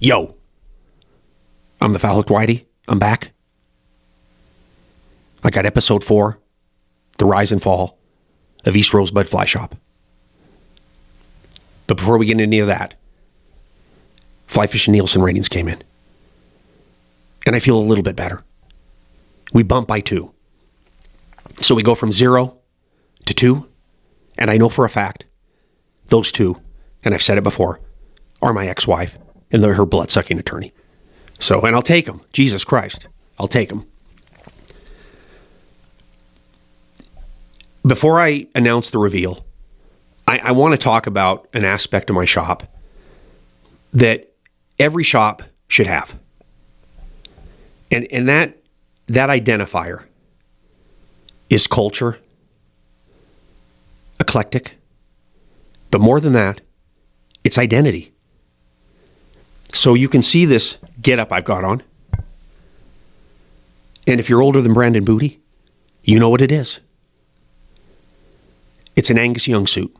Yo, I'm the Foul Hooked Whitey. I'm back. I got episode 4, the rise and fall of East Rosebud Fly Shop. But before we get into any of that, Fly Fishing Nielsen ratings came in. And I feel a little bit better. We bump by 2. So we go from 0 to 2. And I know for a fact, those 2, and I've said it before, are my ex-wife and they're her blood-sucking attorney. So, and I'll take them. Jesus Christ. I'll take them. Before I announce the reveal, I want to talk about an aspect of my shop that every shop should have. And that identifier is culture, eclectic, but more than that, it's identity. So you can see this getup I've got on. And if you're older than Brandon Booty, you know what it is. It's an Angus Young suit.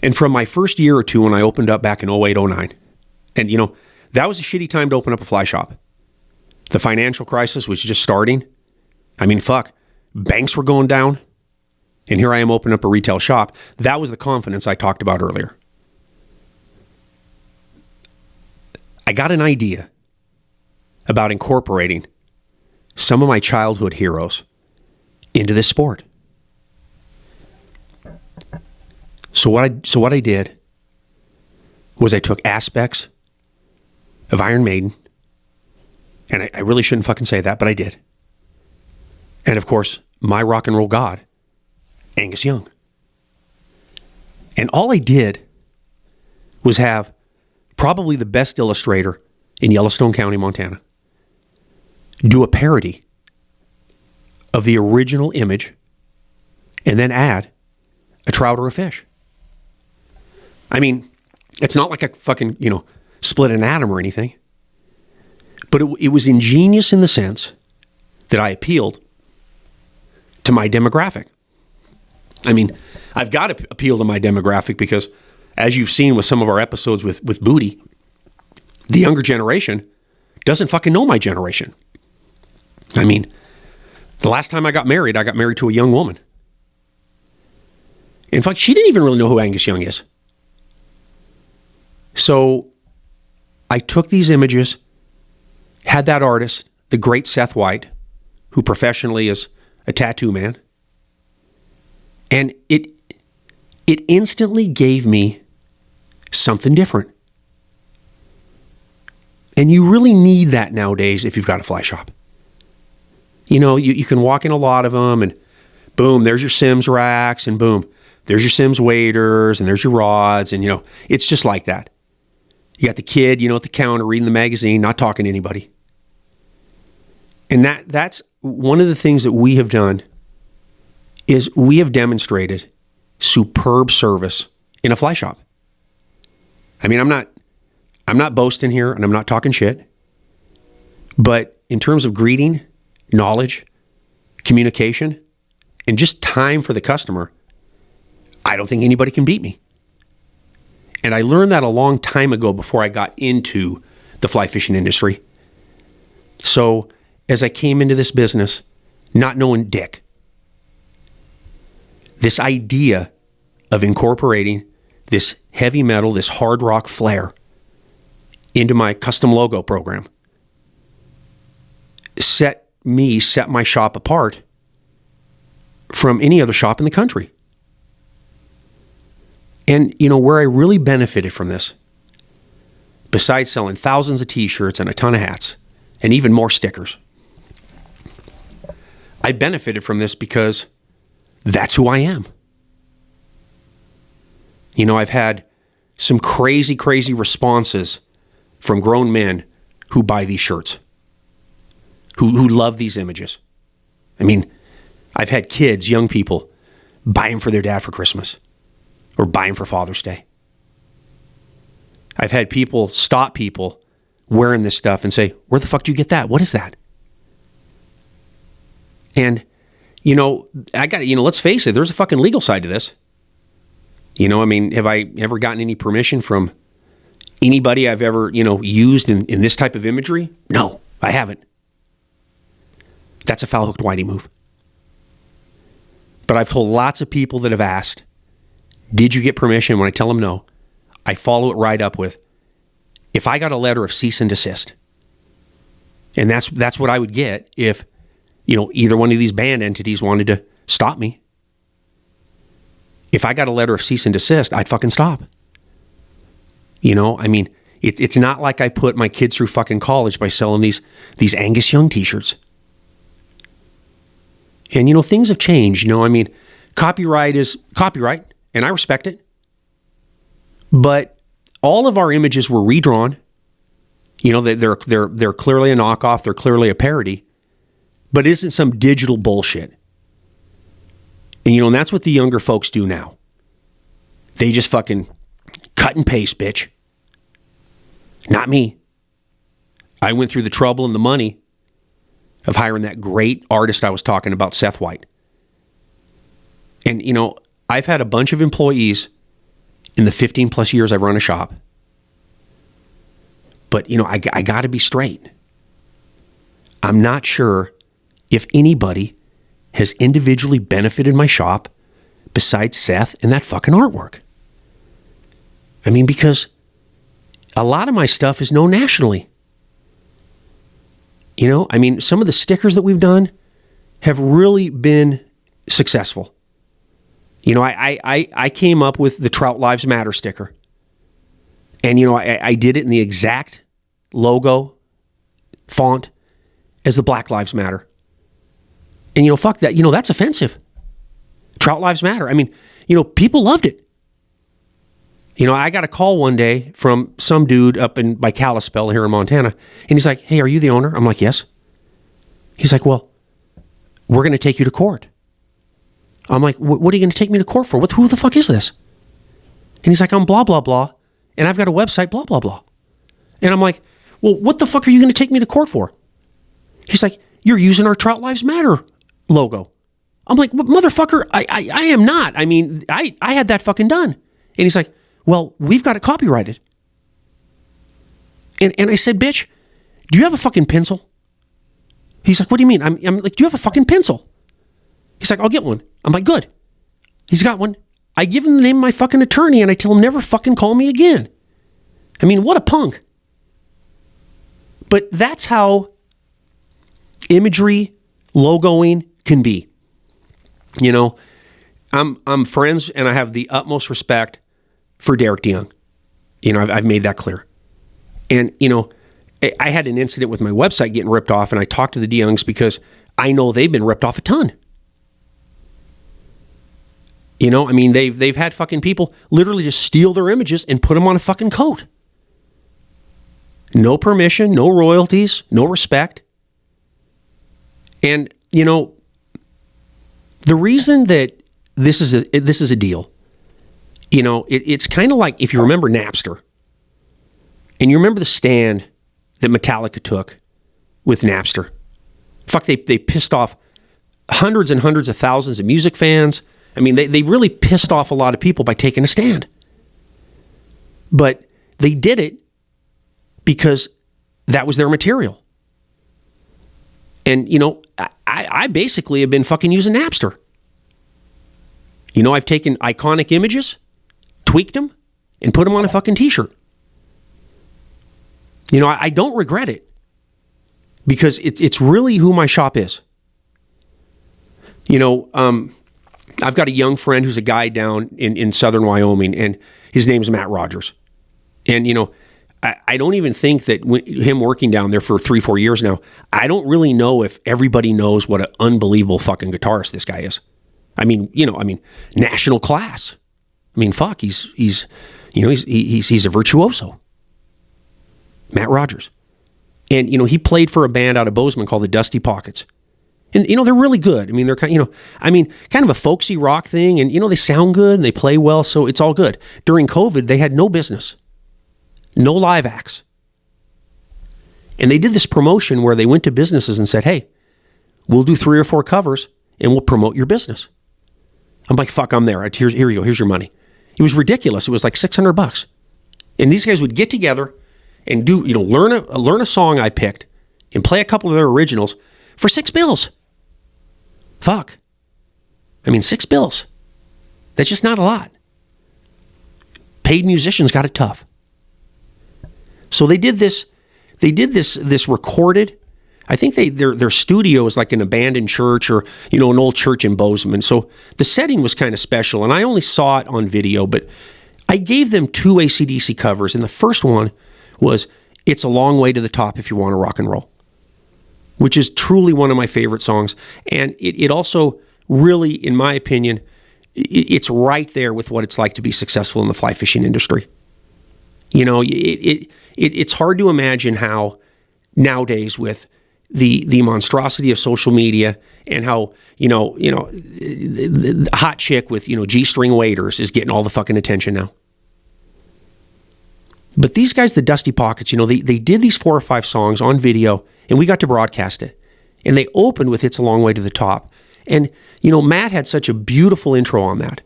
And from my first year or two when I opened up back in 08, 09, and that was a shitty time to open up a fly shop. The financial crisis was just starting. I mean, fuck, banks were going down. And here I am opening up a retail shop. That was the confidence I talked about earlier. I got an idea about incorporating some of my childhood heroes into this sport. So what I did was I took aspects of Iron Maiden, and I really shouldn't fucking say that, but I did. And of course, my rock and roll god, Angus Young. And all I did was have probably the best illustrator in Yellowstone County, Montana, do a parody of the original image and then add a trout or a fish. I mean, it's not like I fucking, split an atom or anything. But it was ingenious in the sense that I appealed to my demographic. I mean, I've got to appeal to my demographic because, as you've seen with some of our episodes with Booty, the younger generation doesn't fucking know my generation. I mean, the last time I got married to a young woman. In fact, she didn't even really know who Angus Young is. So I took these images, had that artist, the great Seth White, who professionally is a tattoo man, and it instantly gave me something different. And you really need that nowadays if you've got a fly shop. You can walk in a lot of them and boom, there's your Sims racks and boom, there's your Sims waders and there's your rods and, it's just like that. You got the kid, at the counter reading the magazine, not talking to anybody. And that's one of the things that we have done is we have demonstrated superb service in a fly shop. I mean, I'm not boasting here and I'm not talking shit, but in terms of greeting, knowledge, communication, and just time for the customer, I don't think anybody can beat me. And I learned that a long time ago before I got into the fly fishing industry. So as I came into this business, not knowing dick, this idea of incorporating this heavy metal, this hard rock flair into my custom logo program set my shop apart from any other shop in the country. And, where I really benefited from this, besides selling thousands of t-shirts and a ton of hats, and even more stickers, I benefited from this because that's who I am. I've had some crazy, crazy responses from grown men who buy these shirts, who love these images. I mean, I've had kids, young people, buy them for their dad for Christmas or buy them for Father's Day. I've had people stop people wearing this stuff and say, where the fuck did you get that? What is that? And, let's face it, there's a fucking legal side to this. Have I ever gotten any permission from Anybody I've ever, used in this type of imagery? No, I haven't. That's a Foul Hooked Whitey move. But I've told lots of people that have asked, did you get permission? When I tell them no, I follow it right up with, if I got a letter of cease and desist. And that's what I would get if, either one of these band entities wanted to stop me. If I got a letter of cease and desist, I'd fucking stop. It's not like I put my kids through fucking college by selling these Angus Young t-shirts. And, things have changed. Copyright is copyright, and I respect it. But all of our images were redrawn. They're clearly a knockoff. They're clearly a parody. But it isn't some digital bullshit. And, that's what the younger folks do now. They just fucking cut and paste, bitch. Not me. I went through the trouble and the money of hiring that great artist I was talking about, Seth White. And, I've had a bunch of employees in the 15 plus years I've run a shop. But, I got to be straight. I'm not sure if anybody has individually benefited my shop besides Seth and that fucking artwork. Because a lot of my stuff is known nationally. Some of the stickers that we've done have really been successful. I came up with the Trout Lives Matter sticker. And, I did it in the exact logo font as the Black Lives Matter. And, fuck that. That's offensive. Trout Lives Matter. People loved it. I got a call one day from some dude up by Kalispell here in Montana. And he's like, hey, are you the owner? I'm like, yes. He's like, well, we're going to take you to court. I'm like, what are you going to take me to court for? Who the fuck is this? And he's like, I'm blah, blah, blah. And I've got a website, blah, blah, blah. And I'm like, well, what the fuck are you going to take me to court for? He's like, you're using our Trout Lives Matter logo. I'm like, motherfucker, I am not. I had that fucking done. And he's like, well, we've got it copyrighted. And I said, bitch, do you have a fucking pencil? He's like, what do you mean? I'm like, do you have a fucking pencil? He's like, I'll get one. I'm like, good. He's got one. I give him the name of my fucking attorney and I tell him never fucking call me again. What a punk. But that's how imagery, logoing can be. I'm friends and I have the utmost respect for Derek DeYoung. I've made that clear. And, I had an incident with my website getting ripped off, and I talked to the DeYoungs because I know they've been ripped off a ton. They've had fucking people literally just steal their images and put them on a fucking coat. No permission, no royalties, no respect. And, the reason that this is a deal, it's kind of like if you remember Napster, and you remember the stand that Metallica took with Napster. Fuck, they pissed off hundreds and hundreds of thousands of music fans. They really pissed off a lot of people by taking a stand. But they did it because that was their material. And, I basically have been fucking using Napster. I've taken iconic images, tweaked them, and put them on a fucking t-shirt. I don't regret it because it's really who my shop is. I've got a young friend who's a guy down in southern Wyoming, and his name's Matt Rogers. And, I don't even think that him working down there for 3-4 years now, I don't really know if everybody knows what an unbelievable fucking guitarist this guy is. National class. Fuck, he's a virtuoso. Matt Rogers. And, he played for a band out of Bozeman called the Dusty Pockets. And, they're really good. They're kind of, kind of a folksy rock thing. And, they sound good and they play well. So it's all good. During COVID, they had no business. No live acts. And they did this promotion where they went to businesses and said, hey, we'll do 3 or 4 covers and we'll promote your business. I'm like, fuck, I'm there. Here you go. Here's your money. It was ridiculous. It was like $600. And these guys would get together and do, learn a song I picked and play a couple of their originals for $6. Fuck. I mean, $6. That's just not a lot. Paid musicians got it tough. So they did this recorded. I think their studio is like an abandoned church or, an old church in Bozeman. So the setting was kind of special, and I only saw it on video, but I gave them 2 AC/DC covers, and the first one was It's a Long Way to the Top If You Want to Rock and Roll, which is truly one of my favorite songs. And it also really, in my opinion, it's right there with what it's like to be successful in the fly fishing industry. It's hard to imagine how nowadays with the monstrosity of social media and how, the hot chick with, G-string waders is getting all the fucking attention now. But these guys, the Dusty Pockets, they did these 4 or 5 songs on video, and we got to broadcast it. And they opened with It's a Long Way to the Top. And, Matt had such a beautiful intro on that.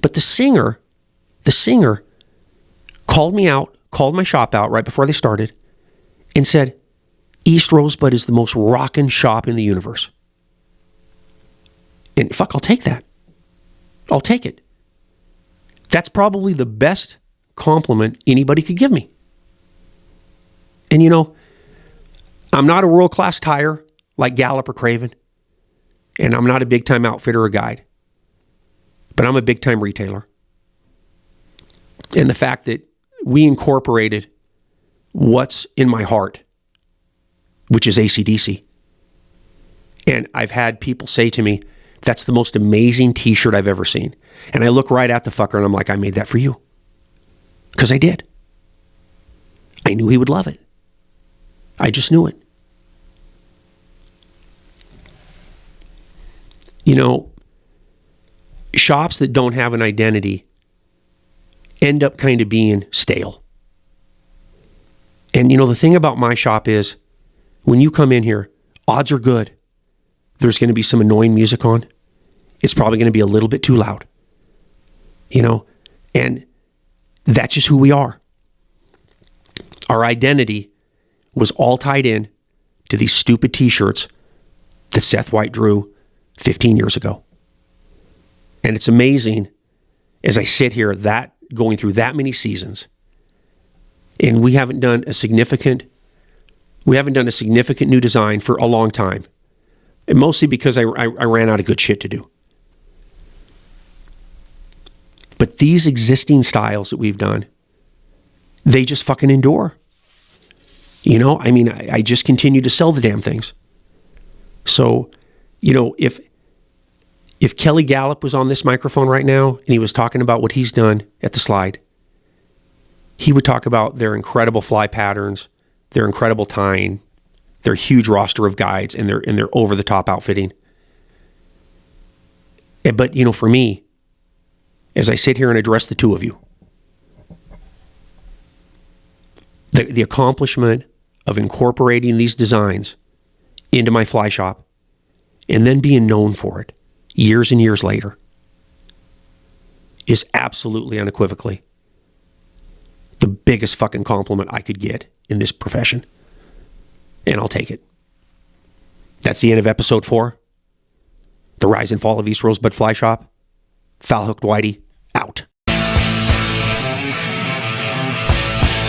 But the singer called my shop out right before they started and said, East Rosebud is the most rockin' shop in the universe. And fuck, I'll take that. I'll take it. That's probably the best compliment anybody could give me. And I'm not a world-class tire like Gallup or Craven, and I'm not a big-time outfitter or guide, but I'm a big-time retailer. And the fact that we incorporated what's in my heart, which is AC/DC. And I've had people say to me, that's the most amazing t-shirt I've ever seen. And I look right at the fucker and I'm like, I made that for you. Because I did. I knew he would love it. I just knew it. Shops that don't have an identity end up kind of being stale. And the thing about my shop is, when you come in here, odds are good there's going to be some annoying music on. It's probably going to be a little bit too loud. And that's just who we are. Our identity was all tied in to these stupid t-shirts that Seth White drew 15 years ago. And it's amazing as I sit here going through that many seasons, and we haven't done a significant new design for a long time. And mostly because I ran out of good shit to do. But these existing styles that we've done, they just fucking endure. I just continue to sell the damn things. So, if Kelly Gallup was on this microphone right now and he was talking about what he's done at the Slide, he would talk about their incredible fly patterns, their incredible tying, their huge roster of guides, and their over-the-top outfitting. But, for me, as I sit here and address the two of you, the accomplishment of incorporating these designs into my fly shop and then being known for it years and years later is absolutely unequivocally the biggest fucking compliment I could get in this profession. And I'll take it. That's the end of episode 4. The Rise and Fall of East Rosebud Fly Shop. Foul Hooked Whitey, out.